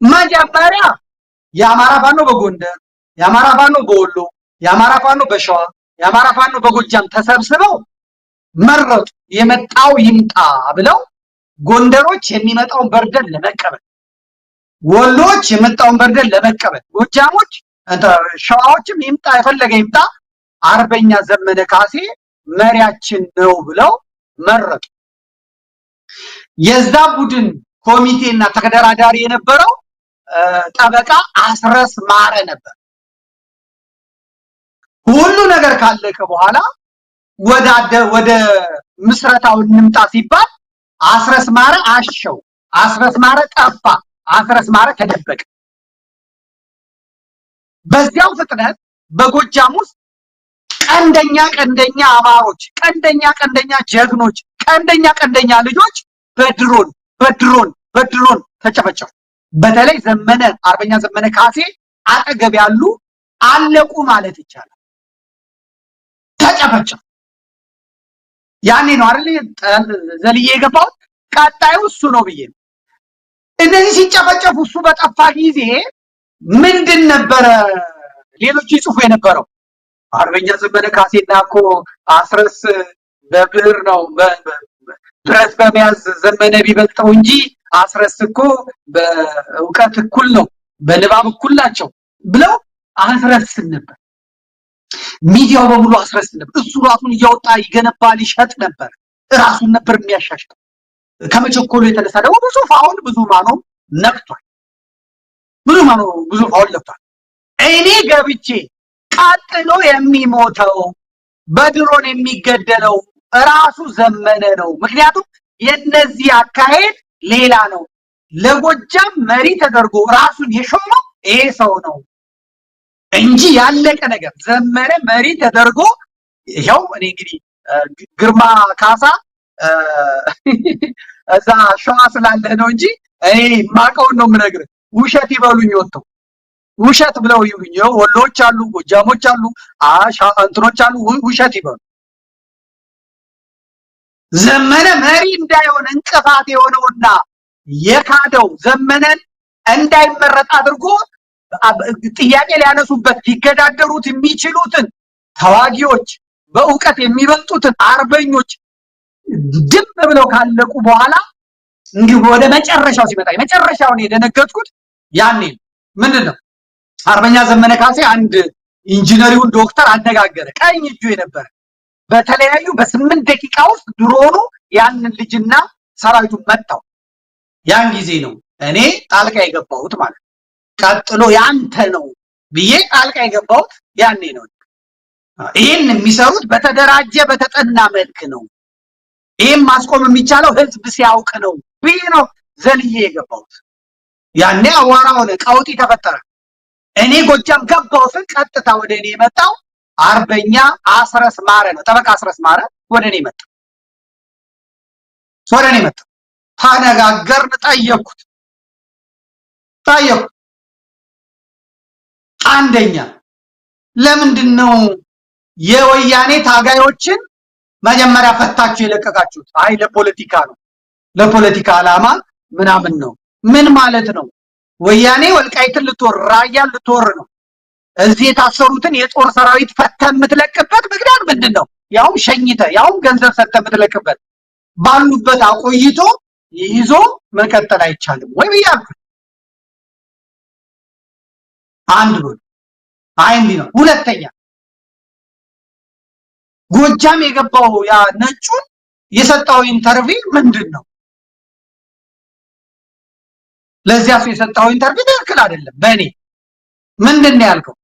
መጀመሪያ የአማራ ፋኖ በጎንደር፣ የአማራ ፋኖ በወሎ፣ የአማራ ፋኖ በሸዋ፣ የአማራ ፋኖ በጎጃም ተሰብስበው መረጡ። የመጣው ይምጣ ብለው ጎንደሮች የሚመጣውን በርደን ለመቀበል፣ ወሎች የመጣውን በርደን ለመቀበል፣ ጎጃሞች ሸዋዎችም ይምጣ የፈለገ ይምጣ አርበኛ ዘመነ ካሴ መሪያችን ነው ብለው መረጡ። የዛ ቡድን ኮሚቴና ተደራዳሪ የነበረው ጠበቃ አስረስ ማረ ነበር። ሁሉ ነገር ካለቀ በኋላ ወደ ምስረታው እንምጣ ሲባል አስረስ ማረ አሸው፣ አስረስ ማረ ጠፋ፣ አስረስ ማረ ተደበቀ። በዚያው ፍጥነት በጎጃም ውስጥ ቀንደኛ አማሮች፣ ቀንደኛ ጀግኖች፣ ቀንደኛ ልጆች በድሮን ተጨፈጨፉ። በተለይ አርበኛ ዘመነ ካሴ አጠገብ ያሉ አለቁ ማለት ይቻላል። ተጨፈጨፉ። ያኔ ነው አይደል ዘልዬ የገባው። ቀጣዩ እሱ ነው ብዬ ነው። እነዚህ ሲጨፈጨፉ እሱ በጠፋ ጊዜ ምንድን ነበረ ሌሎች ይጽፉ የነበረው? አርበኛ ዘመነ ካሴና እኮ አስረስ በብዕር ነው ብረት በመያዝ ዘመነ ቢበልጠው እንጂ አስረስ እኮ በእውቀት እኩል ነው፣ በንባብ እኩል ናቸው ብለው አስረስን ነበር። ሚዲያው በሙሉ አስረስን ነበር። እሱ ራሱን እያወጣ ይገነባል፣ ይሸጥ ነበር። ራሱን ነበር የሚያሻሽለው። ከመቸኮሉ የተነሳ ደግሞ ብዙ ማኖ ነክቷል። ብዙ ፋውል ነክቷል። እኔ ገብቼ ቀጥሎ የሚሞተው በድሮን የሚገደለው ራሱ ዘመነ ነው። ምክንያቱም የነዚህ አካሄድ ሌላ ነው። ለጎጃም መሪ ተደርጎ ራሱን የሾመው ይሄ ሰው ነው እንጂ ያለቀ ነገር ዘመነ መሪ ተደርጎ ይሄው እኔ እንግዲህ ግርማ ካሳ እዛ ሸዋ ስላለ ነው እንጂ እኔ ማቀውን ነው የምነግርህ። ውሸት ይበሉኝ ወጥተው ውሸት ብለው ይሉኝ። ወሎች አሉ፣ ጎጃሞች አሉ፣ እንትኖች አሉ። ውሸት ይበሉ። ዘመነ መሪ እንዳይሆን እንቅፋት የሆነውና የካደው ዘመነን እንዳይመረጥ አድርጎ ጥያቄ ሊያነሱበት ሊገዳደሩት የሚችሉትን ተዋጊዎች፣ በእውቀት የሚበልጡትን አርበኞች ድም ብለው ካለቁ በኋላ እንዲሁ ወደ መጨረሻው ሲመጣ የመጨረሻውን የደነገጥኩት ያኔ ምንድነው አርበኛ ዘመነ ካሴ አንድ ኢንጂነሪውን ዶክተር አነጋገረ። ቀኝ እጁ የነበረ በተለያዩ በ8 ደቂቃ ውስጥ ድሮኑ ያንን ልጅና ሰራዊቱን መጣው። ያን ጊዜ ነው እኔ ጣልቃ የገባሁት ማለት። ቀጥሎ ያንተ ነው ብዬ ጣልቃ የገባሁት ያኔ ነው። ይሄን የሚሰሩት በተደራጀ በተጠና መልክ ነው። ይሄን ማስቆም የሚቻለው ህዝብ ሲያውቅ ነው ብዬ ነው ዘልዬ የገባሁት። ያኔ አዋራ ሆነ፣ ቀውጢ ተፈጠረ። እኔ ጎጃም ገባሁ ስል ቀጥታ ወደ እኔ የመጣው አርበኛ አስረስ ማረ ነው። ጠበቃ አስረስ ማረ ወደ እኔ መጣ። ተነጋገርን። ጠየቅኩት። አንደኛ ለምንድን ነው የወያኔ ታጋዮችን መጀመሪያ ፈታችሁ የለቀቃችሁት? አይ ለፖለቲካ ነው፣ ለፖለቲካ ዓላማ ምናምን ነው። ምን ማለት ነው? ወያኔ ወልቃይትን ልትወር ራያን ልትወር ነው። እዚህ የታሰሩትን የጦር ሰራዊት ፈተህ የምትለቅበት ምክንያት ምንድን ነው? ያውም ሸኝተህ ያውም ገንዘብ ሰጥተህ የምትለቅበት ባሉበት አቆይቶ ይዞ መቀጠል አይቻልም ወይ ብያለሁ። አንድ ብሎ አይንዲ ነው። ሁለተኛ ጎጃም የገባው ያ ነጩን የሰጠው ኢንተርቪው ምንድን ነው? ለዚያ ሰው የሰጠው ኢንተርቪው ትክክል አይደለም። በእኔ ምንድን ነው ያልከው?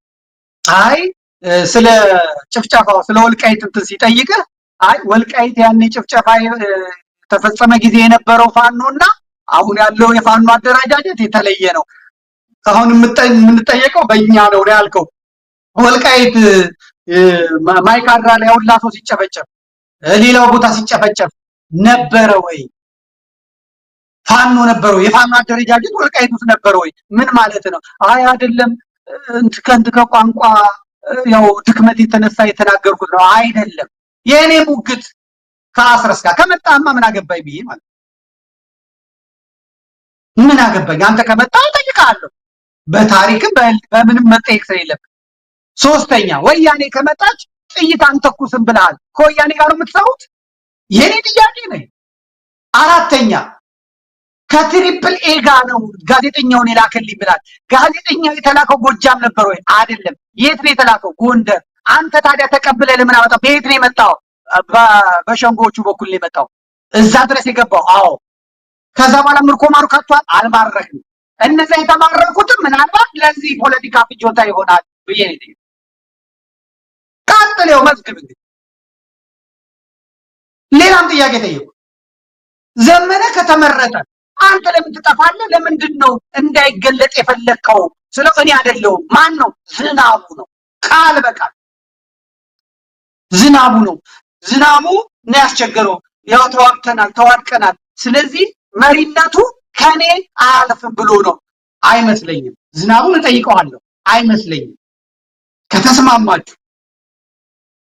አይ ስለ ጭፍጨፋው ስለ ወልቃይት እንትን ሲጠይቅህ አይ ወልቃይት ያኔ ጭፍጨፋ ተፈጸመ ጊዜ የነበረው ፋኖና አሁን ያለው የፋኖ አደረጃጀት የተለየ ነው። አሁን የምንጠየቀው በእኛ ነው ያልከው። ወልቃይት ማይካድራ ላይ ሁላ ሰው ሲጨፈጨፍ ሌላው ቦታ ሲጨፈጨፍ ነበረ ወይ? ፋኖ ነበረ ወይ? የፋኖ አደረጃጀት ወልቃይት ውስጥ ነበረ ወይ? ምን ማለት ነው? አይ አይደለም ከቋንቋ ያው ድክመት የተነሳ የተናገርኩት ነው። አይደለም የኔ ሙግት ከአስረስ ጋር ከመጣማ ምን አገባኝ ብዬ ማለት ምን አገባኝ? አንተ ከመጣ ጠይቃ እሰጥሃለሁ። በታሪክም በምንም መጠየቅ ስለሌለብን። ሶስተኛ ወያኔ ከመጣች ጥይት አንተኩስም ብለሃል። ከወያኔ ጋር ነው የምትሰሩት? የኔ ጥያቄ ነው። አራተኛ ከትሪፕል ኤ ጋር ነው ጋዜጠኛውን የላከልኝ ብላል። ጋዜጠኛው የተላከው ጎጃም ነበር ወይ? አይደለም። የት ነው የተላከው? ጎንደር። አንተ ታዲያ ተቀብለህ ለምን አመጣው? በየት ነው የመጣው? በሸንጎቹ በኩል ነው የመጣው። እዛ ድረስ የገባው። አዎ። ከዛ በኋላ ምርኮ ማርካቷል? አልማረክም። እነዛ የተማረኩትም ምናልባት ለዚህ ፖለቲካ ፍጆታ ይሆናል ብዬ ነው። ቀጥለው መዝግብ። እንግዲህ ሌላም ጥያቄ ጠየቁ። ዘመነ ከተመረጠ አንተ ለምን ትጠፋለህ? ለምንድን ነው እንዳይገለጥ የፈለግከው? ስለው እኔ አይደለሁም። ማን ነው? ዝናቡ ነው። ቃል በቃል ዝናቡ ነው። ዝናቡ ነው ያስቸገረው። ያው ተዋግተናል፣ ተዋድቀናል። ስለዚህ መሪነቱ ከኔ አያልፍም ብሎ ነው። አይመስለኝም። ዝናቡን እጠይቀዋለሁ። አይመስለኝም። ከተስማማችሁ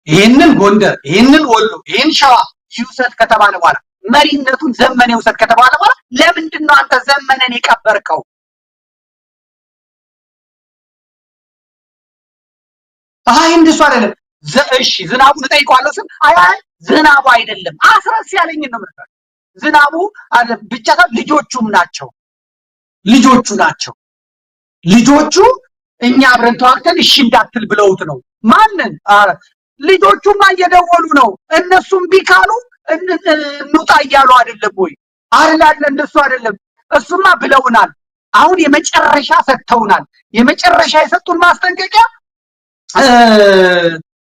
ይሄንን ጎንደር፣ ይሄንን ወሎ፣ ይሄን ሸዋ ይውሰድ ከተባለ በኋላ መሪነቱን ዘመነ ይውሰድ ከተባለ በኋላ ለምንድን ነው አንተ ዘመነን የቀበርከው? አይ እንደሱ አይደለም። እሺ ዝናቡን እጠይቀዋለሁ ስል አይ ዝናቡ አይደለም አስረስ ያለኝ ነው ማለት። ዝናቡ ብቻ ልጆቹም ናቸው። ልጆቹ ናቸው። ልጆቹ እኛ አብረን ተዋግተን እሺ እንዳትል ብለውት ነው። ማንን? ልጆቹማ እየደወሉ ነው። እነሱም ቢካሉ እንውጣ እያሉ አይደለም ወይ? አይደለም። እንደሱ አይደለም። እሱማ ብለውናል። አሁን የመጨረሻ ሰጥተውናል። የመጨረሻ የሰጡን ማስጠንቀቂያ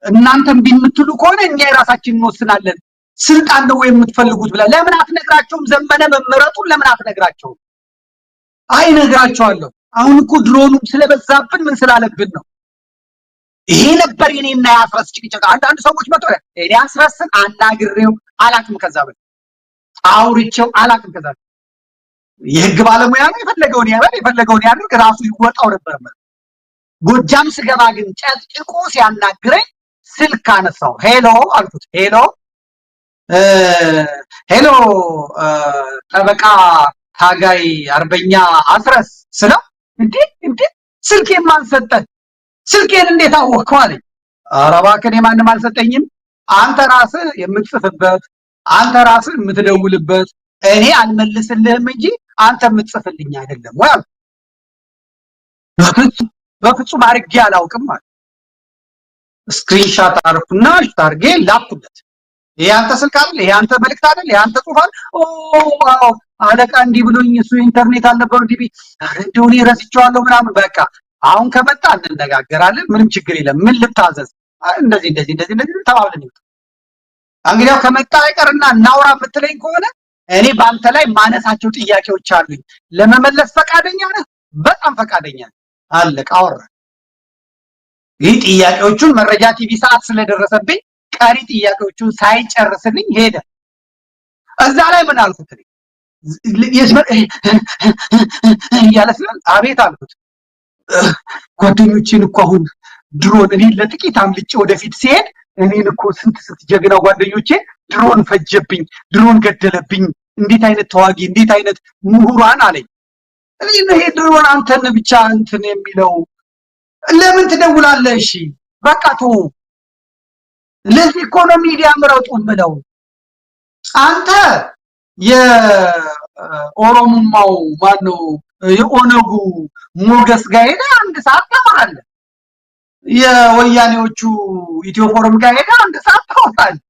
እናንተም ቢምትሉ ከሆነ እኛ የራሳችን እንወስናለን። ስልጣን ነው የምትፈልጉት ብለ ለምን አትነግራቸውም? ዘመነ መመረጡን ለምን አትነግራቸውም? አይ ነግራቸዋለሁ። አሁን እኮ ድሮኑም ስለበዛብን ምን ስላለብን ነው። ይሄ ነበር የኔና ያስረስ ጭቅጭቅ። አንዳንድ ሰዎች መጥቶ እኔ ያስረስን አናግሬው አላቅም፣ ከዛ በላይ አውርቼው አላቅም። ከዛ የህግ ባለሙያ ነው። የፈለገውን ያበል የፈለገውን ያድርግ፣ ራሱ ይወጣው ነበር። ጎጃም ስገባ ግን ጨቅጭቆ ሲያናግረኝ ስልክ አነሳው። ሄሎ አልኩት። ሄሎ ጠበቃ ታጋይ አርበኛ አስረስ ስለው እንዴ ስልኬን ማን ሰጠህ? ስልኬን እንዴት አወቅከው አለኝ። ኧረ እባክህ እኔ ማንም አልሰጠኝም። አንተ ራስህ የምትጽፍበት፣ አንተ ራስህ የምትደውልበት፣ እኔ አልመልስልህም እንጂ አንተ የምትጽፍልኝ አይደለም ወይ አልኩት። በፍጹም አድርጌ አላውቅም ማለት ስክሪንሻት አርኩና አርጌ ላኩለት። ይሄ አንተ ስልክ አይደል? ይሄ አንተ መልእክት አይደል? ይሄ አንተ ጽሁፍ አይደል? ኦ አለቃ እንዲህ ብሎኝ እሱ ኢንተርኔት አልነበረው ዲቢ እንደው እኔ ረስቼዋለሁ ምናምን። በቃ አሁን ከመጣ እንነጋገራለን፣ ምንም ችግር የለም። ምን ልታዘዝ? እንደዚህ ተባብለን ይወጣ። እንግዲያው ከመጣ አይቀርና እናውራ የምትለኝ ከሆነ እኔ በአንተ ላይ ማነሳቸው ጥያቄዎች አሉኝ። ለመመለስ ፈቃደኛ ነህ? በጣም ፈቃደኛ ነህ። አለቃ አወራ። ይህ ጥያቄዎቹን መረጃ ቲቪ ሰዓት ስለደረሰብኝ ቀሪ ጥያቄዎቹን ሳይጨርስልኝ ሄደ። እዛ ላይ ምን አልኩት? ያለስላል አቤት አልኩት። ጓደኞቼን እኮ አሁን ድሮን እኔ ለጥቂት አምልጬ ወደፊት ሲሄድ እኔን እኮ ስንት ጀግና ጓደኞቼ ድሮን ፈጀብኝ፣ ድሮን ገደለብኝ። እንዴት አይነት ተዋጊ፣ እንዴት አይነት ምሁራን አለኝ። እኔ ይሄ ድሮን አንተን ብቻ እንትን የሚለው ለምን ትደውላለህ? እሺ በቃ ተው። ለዚህ እኮ ነው ሚዲያ ምረጡ ብለው። አንተ የኦሮሞማው ማነው የኦነጉ ሞገስ ጋር ሄደ አንድ ሰዓት ታወራለህ። የወያኔዎቹ ኢትዮ ፎረም ጋር ሄደ አንድ ሰዓት ታወራለህ።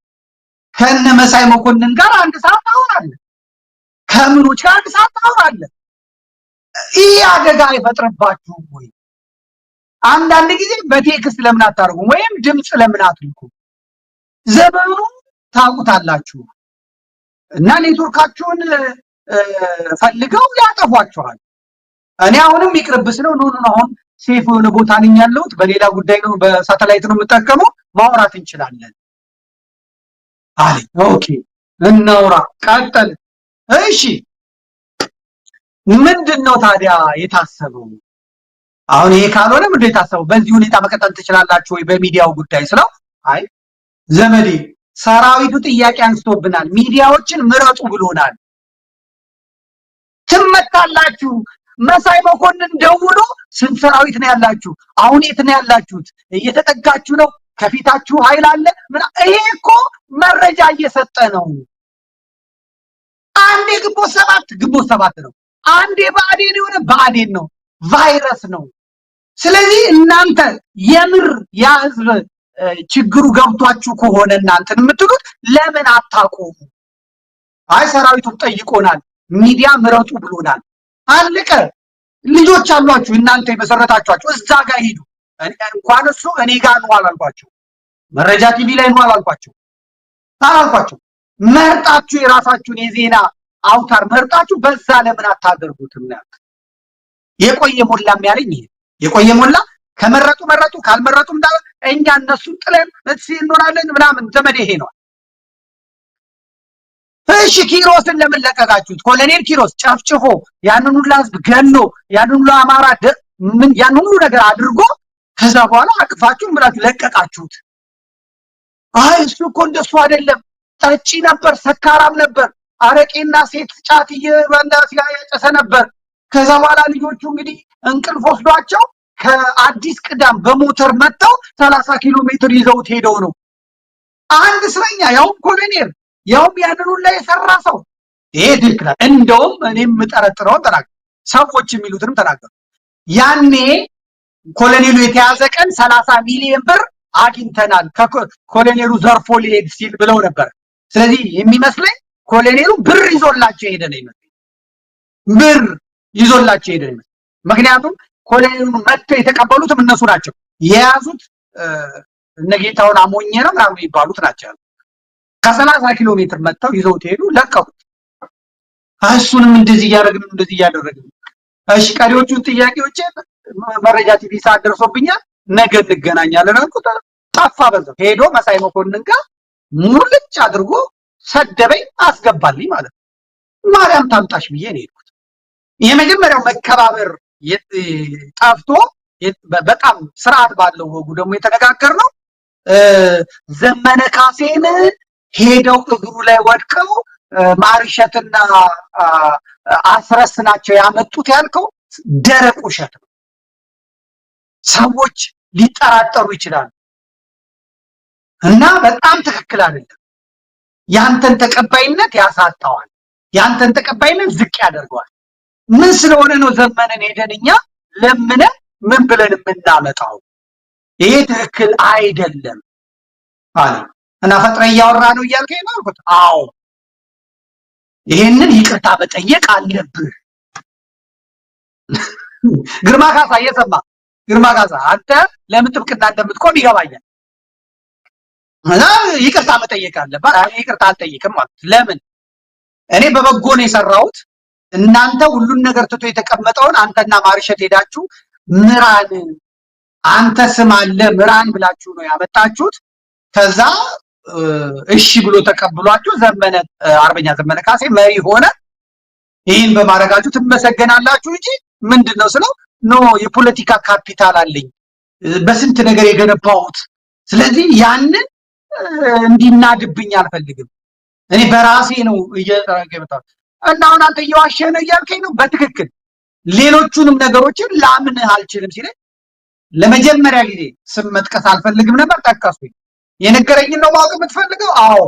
ከነ መሳይ መኮንን ጋር አንድ ሰዓት ታወራለህ። ከምኖች ጋር አንድ ሰዓት ታወራለህ። ይህ አደጋ አይፈጥርባችሁም ወይ? አንዳንድ ጊዜ በቴክስት ለምን አታርጉም? ወይም ድምጽ ለምን አትልኩም? ዘመኑ ታውቁታላችሁ እና ኔትወርካችሁን ፈልገው ያጠፏችኋል። እኔ አሁንም ይቅርብስ ነው ኖ አሁን ሴፍ የሆነ ቦታ ነኝ ያለሁት፣ በሌላ ጉዳይ ነው፣ በሳተላይት ነው የምጠቀመው፣ ማውራት እንችላለን አለኝ። ኦኬ እናውራ። ቀጠል። እሺ ምንድነው ታዲያ የታሰበው? አሁን ይሄ ካልሆነ ምንድነው የታሰበው? በዚህ ሁኔታ መቀጠል ትችላላችሁ ወይ በሚዲያው ጉዳይ ስለው አይ ዘመዴ ሰራዊቱ ጥያቄ አንስቶብናል፣ ሚዲያዎችን ምረጡ ብሎናል። ትመታላችሁ፣ መሳይ መኮንን ደውሎ ስንት ሰራዊት ነው ያላችሁ? አሁን የት ነው ያላችሁት? እየተጠጋችሁ ነው? ከፊታችሁ ኃይል አለ? ይሄ እኮ መረጃ እየሰጠ ነው። አንዴ ግንቦት ሰባት ነው። አንዴ ብአዴን የሆነ ብአዴን ነው፣ ቫይረስ ነው። ስለዚህ እናንተ የምር ያ ህዝብ ችግሩ ገብቷችሁ ከሆነ እናንተን የምትሉት ለምን አታቆሙ? አይ ሰራዊቱ ጠይቆናል፣ ሚዲያ ምረጡ ብሎናል። አለቀ። ልጆች አሏችሁ እናንተ የመሰረታችኋቸው፣ እዛ ጋር ሂዱ። እንኳን እሱ እኔ ጋር ነው አላልኳቸው፣ መረጃ ቲቪ ላይ ነው አላልኳቸው። መርጣችሁ የራሳችሁን የዜና አውታር መርጣችሁ በዛ ለምን አታደርጉትም? የቆየ ሞላም ያለኝ ይሄ የቆየ ሞላ ከመረጡ መረጡ፣ ካልመረጡም እኛ እነሱን ጥለን እንኖራለን ምናምን ዘመድ ይሄ ነው። እሺ ኪሮስን ለምን ለቀቃችሁት? ኮሎኔል ኪሮስ ጨፍጭፎ ያንን ሁሉ ህዝብ ገሎ ያንን ሁሉ አማራ ያንን ሁሉ ነገር አድርጎ ከዛ በኋላ አቅፋችሁ ብላችሁ ለቀቃችሁት። አይ እሱ እኮ እንደሱ አይደለም፣ ጠጪ ነበር፣ ሰካራም ነበር፣ አረቄና ሴት ጫት እየበላ ሲያጨሰ ነበር። ከዛ በኋላ ልጆቹ እንግዲህ እንቅልፍ ወስዷቸው ከአዲስ ቅዳም በሞተር መጥተው 30 ኪሎ ሜትር ይዘውት ሄደው ነው። አንድ እስረኛ ያውም ኮሎኔል ያውም ያንን ሁሉ የሰራ ሰው ይሄ ትክክል። እንደውም እኔም የምጠረጥረው ተናገር፣ ሰዎች የሚሉትንም ተናገሩ። ያኔ ኮሎኔሉ የተያዘ ቀን 30 ሚሊዮን ብር አግኝተናል ኮሎኔሉ ዘርፎ ሊሄድ ሲል ብለው ነበር። ስለዚህ የሚመስለኝ ኮሎኔሉ ብር ይዞላቸው ሄደ ነው የሚመስለኝ፣ ብር ይዞላቸው ሄደ ነው። ምክንያቱም ኮሎኔሉ መጥተው የተቀበሉትም እነሱ ናቸው የያዙት። እነጌታውን አሞኘ ነው ምናምን የሚባሉት ናቸው። ከ30 ኪሎ ሜትር መጥተው ይዘውት ሄዱ፣ ለቀቁት። እሱንም እንደዚህ እያደረግን እሺ ቀሪዎቹን ጥያቄዎች መረጃ ቲቪ ሰዓት ደርሶብኛል፣ ነገ እንገናኛለን አልኩት። ጠፋ። በዛው ሄዶ መሳይ መኮንን ጋር ሙልጭ አድርጎ ሰደበኝ፣ አስገባልኝ ማለት ነው። ማርያም ታምጣሽ ብዬ ነው የሄድኩት። የመጀመሪያው መከባበር ጠፍቶ በጣም ስርዓት ባለው ወጉ ደግሞ የተነጋገርነው ዘመነ ካሴን ሄደው እግሩ ላይ ወድቀው ማርሸትና አስረስ ናቸው ያመጡት ያልከው ደረቅ ውሸት ነው። ሰዎች ሊጠራጠሩ ይችላሉ እና በጣም ትክክል አይደለም። ያንተን ተቀባይነት ያሳጣዋል፣ ያንተን ተቀባይነት ዝቅ ያደርገዋል። ምን ስለሆነ ነው ዘመነን ሄደን እኛ ለምን ምን ብለን የምናመጣው? ይሄ ትክክል አይደለም አለ እና ፈጥረ እያወራ ነው እያልከኝ ነው አልኩት። አዎ ይሄንን ይቅርታ መጠየቅ አለብህ። ግርማ ካሳ እየሰማ ግርማ ካሳ አንተ ለምን ጥብቅና እንደምትቆም ይገባኛል። እና ይቅርታ መጠየቅ አለብህ። አይ ይቅርታ አልጠይቅም ማለት ለምን? እኔ በበጎ ነው የሰራሁት። እናንተ ሁሉን ነገር ትቶ የተቀመጠውን አንተና ማርሸት ሄዳችሁ ምራን፣ አንተ ስም አለ ምራን ብላችሁ ነው ያመጣችሁት። ከዛ እሺ ብሎ ተቀብሏችሁ ዘመነ አርበኛ ዘመነ ካሴ መሪ ሆነ። ይህን በማድረጋችሁ ትመሰገናላችሁ እንጂ ምንድነው ስለው ኖ የፖለቲካ ካፒታል አለኝ በስንት ነገር የገነባሁት፣ ስለዚህ ያንን እንዲናድብኝ አልፈልግም። እኔ በራሴ ነው እየተረገመታው እና አሁን አንተ እየዋሸህ ነው እያልከኝ ነው። በትክክል ሌሎቹንም ነገሮችን ላምንህ አልችልም ሲለኝ ለመጀመሪያ ጊዜ ስም መጥቀስ አልፈልግም ነበር፣ ጠቀስኩኝ። የነገረኝን ነው ማወቅ የምትፈልገው? አዎ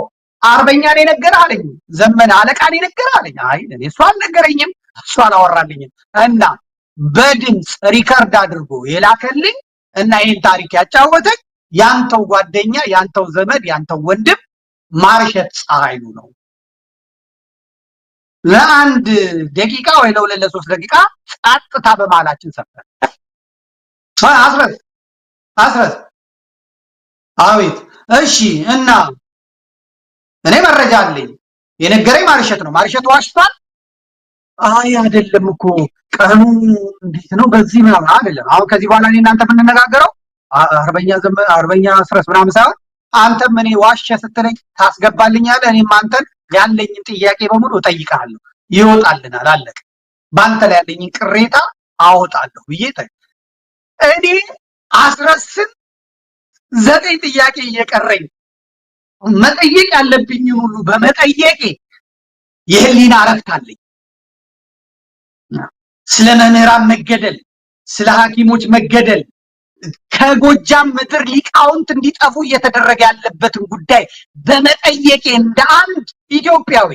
አርበኛን የነገረህ አለኝ፣ ዘመነ አለቃን የነገረህ አለኝ። አይ እኔ እሱ አልነገረኝም፣ እሱ አላወራልኝም። እና በድምፅ ሪከርድ አድርጎ የላከልኝ እና ይህን ታሪክ ያጫወተኝ ያንተው ጓደኛ፣ ያንተው ዘመድ፣ ያንተው ወንድም ማርሸት ፀሐዩ ነው። ለአንድ ደቂቃ ወይ ለሁለት ለሶስት ደቂቃ ጸጥታ በመሃላችን ሰፈረ። አስረስ አቤት። እሺ እና እኔ መረጃ አለኝ፣ የነገረኝ ማርሸት ነው። ማርሸት ዋሽቷል? አይ አይደለም እኮ ቀኑ እንዴት ነው በዚህ ምናምን አይደለም። አሁን ከዚህ በኋላ እኔ እናንተ የምንነጋገረው አርበኛ አስረስ ምናምን ሳይሆን አንተም እኔ ዋሸ ስትለኝ ታስገባልኛለህ፣ እኔም አንተን ያለኝን ጥያቄ በሙሉ እጠይቅሃለሁ፣ ይወጣልናል፣ አለቀ። በአንተ ላይ ያለኝን ቅሬታ አወጣለሁ ብዬ እኔ አስረስን 9 ጥያቄ እየቀረኝ መጠየቅ ያለብኝን ሁሉ በመጠየቄ የህሊና እረፍት አለኝ። ስለ መምህራን መገደል፣ ስለ ሐኪሞች መገደል ከጎጃም ምድር ሊቃውንት እንዲጠፉ እየተደረገ ያለበትን ጉዳይ በመጠየቄ እንደ አንድ ኢትዮጵያዊ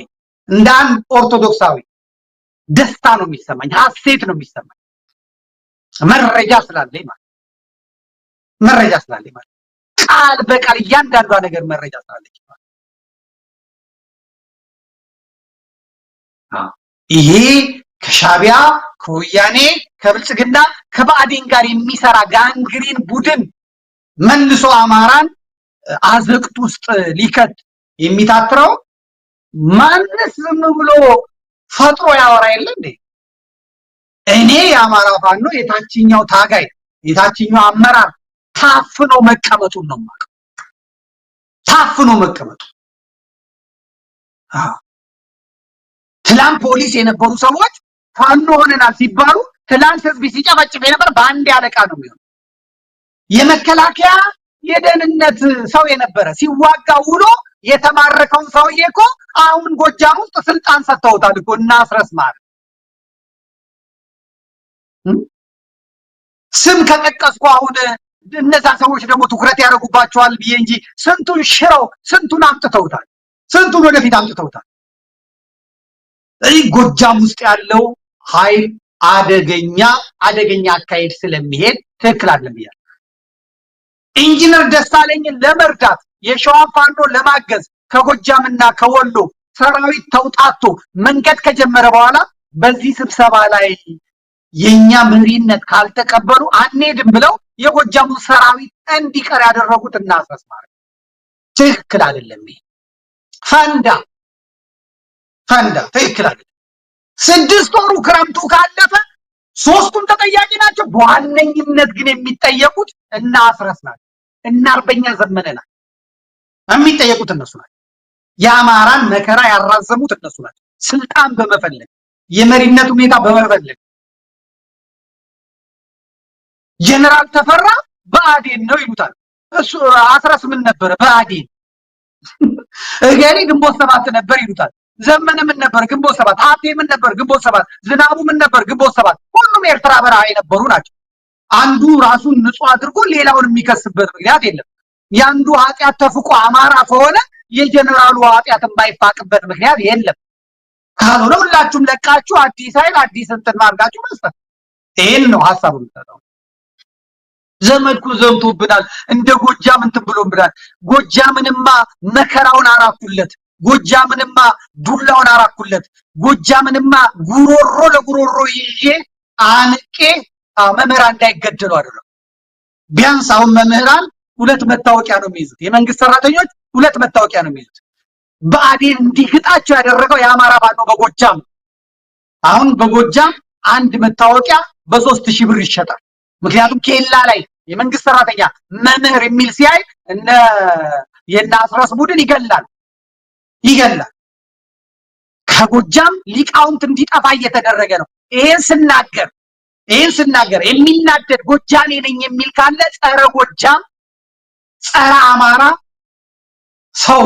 እንደ አንድ ኦርቶዶክሳዊ ደስታ ነው የሚሰማኝ፣ ሐሴት ነው የሚሰማኝ። መረጃ ስላለኝ ማለት ቃል በቃል እያንዳንዷ ነገር መረጃ ስላለኝ ይሄ ከሻቢያ ከወያኔ ከብልጽግና ከባዕዴን ጋር የሚሰራ ጋንግሪን ቡድን መልሶ አማራን አዘቅት ውስጥ ሊከት የሚታትረው ማንስ ዝም ብሎ ፈጥሮ ያወራ የለ እንዴ? እኔ የአማራ ፋኖ የታችኛው ታጋይ የታችኛው አመራር ታፍኖ መቀመጡን ነው ማለት። ታፍኖ መቀመጡ ትላንት ፖሊስ የነበሩ ሰዎች ፋኖ ሆነናል ሲባሉ ትላንት ህዝብ ሲጨፈጭፍ የነበር በአንድ አለቃ ነው የሚሆነው። የመከላከያ የደህንነት ሰው የነበረ ሲዋጋ ውሎ የተማረከውን ሰውዬ እኮ አሁን ጎጃም ውስጥ ስልጣን ሰጥተውታል እኮ እና አስረስ ማለት ስም ከጠቀስኩ አሁን እነዛ ሰዎች ደግሞ ትኩረት ያደርጉባቸዋል ብዬ እንጂ ስንቱን ሽረው ስንቱን አምጥተውታል፣ ስንቱን ወደፊት አምጥተውታል። ጎጃም ውስጥ ያለው ኃይል አደገኛ አካሄድ ስለሚሄድ ትክክል አይደለም ብያለሁ። ኢንጂነር ደሳለኝን ለመርዳት የሸዋ ፋኖ ለማገዝ ከጎጃምና ከወሎ ሰራዊት ተውጣቶ መንገድ ከጀመረ በኋላ በዚህ ስብሰባ ላይ የኛ መሪነት ካልተቀበሉ አንሄድም ብለው የጎጃሙ ሰራዊት እንዲቀር ያደረጉት እና አስረስማረ ትክክል አይደለም። ፈንዳ ትክክል አይደለም። 6 ወሩ ክረምቱ ካለፈ ሶስቱም ተጠያቂ ናቸው። በዋነኝነት ግን የሚጠየቁት እና አስረስ ናቸው እና አርበኛ ዘመነ ናቸው። የሚጠየቁት እነሱ ናቸው። የአማራን መከራ ያራዘሙት እነሱ ናቸው። ስልጣን በመፈለግ የመሪነት ሁኔታ በመፈለግ ጀነራል ተፈራ ብአዴን ነው ይሉታል። እሱ አስረስ ምን ነበረ? ብአዴን እገሌ ግንቦት 7 ነበር ይሉታል። ዘመነ ምን ነበር? ግንቦት 7። ሀብቴ ምን ነበር? ግንቦት 7። ዝናቡ ምን ነበር? ግንቦት 7። ሁሉም ኤርትራ በረሃ የነበሩ ናቸው። አንዱ ራሱን ንጹህ አድርጎ ሌላውን የሚከስበት ምክንያት የለም። ያንዱ ኃጢአት ተፍቆ አማራ ከሆነ የጀነራሉ ኃጢአት የማይፋቅበት ምክንያት የለም። ካልሆነ ሁላችሁም ለቃችሁ አዲስ ኃይል አዲስ እንትን ማርጋችሁ መስጠት። ይሄን ነው ሐሳቡ የምትለው። ዘመድኩ ዘምቶብናል እንደ ጎጃም እንትን ብሎብናል። ጎጃምንማ መከራውን አራኩለት። ጎጃምንማ ዱላውን አራኩለት። ጎጃምንማ ጉሮሮ ለጉሮሮ ይዤ አንቄ መምህራን እንዳይገደሉ አደረኩ። ቢያንስ አሁን መምህራን 2 መታወቂያ ነው የሚይዙት። የመንግስት ሰራተኞች 2 መታወቂያ ነው የሚይዙት። ብአዴን እንዲግጣቸው ያደረገው የአማራ ፋኖ በጎጃም። አሁን በጎጃም አንድ መታወቂያ በ3000 ብር ይሸጣል። ምክንያቱም ኬላ ላይ የመንግስት ሰራተኛ መምህር የሚል ሲያይ የና አስረስ ቡድን ይገላል። ከጎጃም ሊቃውንት እንዲጠፋ እየተደረገ ነው። ይሄን ስናገር የሚናደድ ጎጃሜ ነኝ የሚል ካለ ጸረ ጎጃም ጸረ አማራ ሰው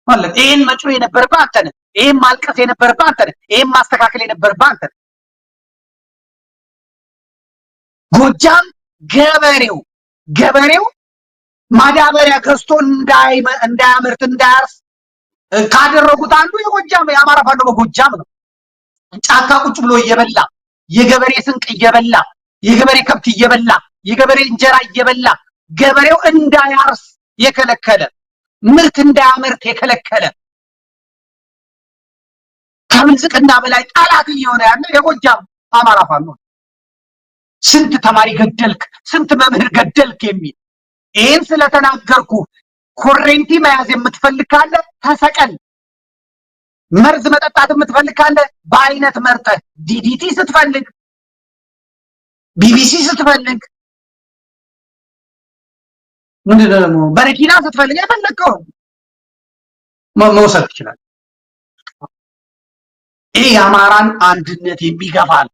ማለት ይሄን መጮህ የነበረብህ አንተ ነህ። ይሄን ማልቀስ የነበረብህ አንተ ነህ። ይሄን ማስተካከል የነበረብህ አንተ ነህ። ጎጃም ገበሬው ማዳበሪያ ገዝቶ እንዳያመርት እንዳያርስ ካደረጉት አንዱ የአማራ ፋኖ በጎጃም ነው። ጫካ ቁጭ ብሎ እየበላ የገበሬ ስንቅ እየበላ የገበሬ ከብት እየበላ የገበሬ እንጀራ እየበላ ገበሬው እንዳያርስ የከለከለ ምርት እንዳያመርት የከለከለ ከብልጽግና በላይ ጠላት እየሆነ ያለ የጎጃም አማራ ፋኖ። ስንት ተማሪ ገደልክ፣ ስንት መምህር ገደልክ የሚል ይሄን ስለተናገርኩ ኮሬንቲ መያዝ የምትፈልግ ካለ ተሰቀል። መርዝ መጠጣት የምትፈልግ ካለ በአይነት መርጠህ ዲዲቲ ስትፈልግ ቢቢሲ ስትፈልግ ምንድነው ደግሞ በረኪና ስትፈልግ የፈለከው መውሰድ ይችላል። ይሄ የአማራን አንድነት የሚገፋል።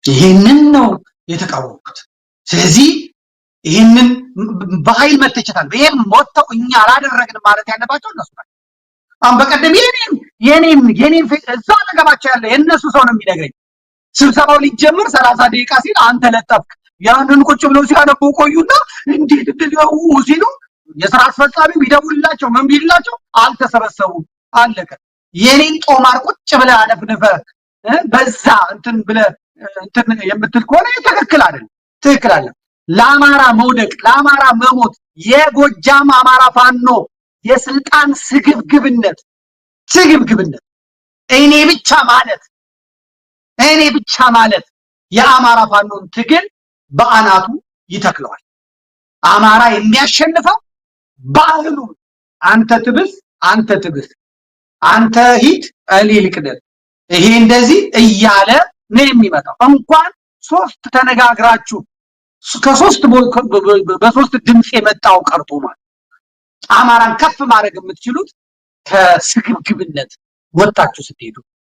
ይሄንን ነው የተቃወሙት። ስለዚህ ይሄንን በኃይል መተቸታል። ይሄም ሞተው እኛ አላደረግንም ማለት ያለባቸው እነሱ ናቸው። አሁን በቀደም የኔን እዛ አጠገባቸው ያለ የእነሱ ሰው ነው የሚነግረኝ። ስብሰባው ሊጀምር 30 ደቂቃ ሲል አንተ ለጠፍክ። ያንን ቁጭ ብለው ሲያነቡ ቆዩና እንዴት እንደው ሲሉ የስራ አስፈጻሚው ቢደውልላቸው ምን ቢልላቸው አልተሰበሰቡም። አለቀ። የኔን ጦማር ቁጭ ብለህ አነፍንፈህ በዛ እንትን ብለህ እንትን የምትል ከሆነ ትክክል አይደለም፣ ትክክል አይደለም። ለአማራ መውደቅ፣ ለአማራ መሞት የጎጃም አማራ ፋኖ የስልጣን ስግብግብነት እኔ ብቻ ማለት የአማራ ፋኖን ትግል በአናቱ ይተክለዋል። አማራ የሚያሸንፈው ባህሉ አንተ ትብስ፣ አንተ ሂድ፣ እኔ ልቅደም፣ ይሄ እንደዚህ እያለ ነው የሚመጣው። እንኳን ሶስት ተነጋግራችሁ በሶስት ድምፅ የመጣው ቀርቶ ማለት አማራን ከፍ ማድረግ የምትችሉት ከስግብግብነት ወጣችሁ ስትሄዱ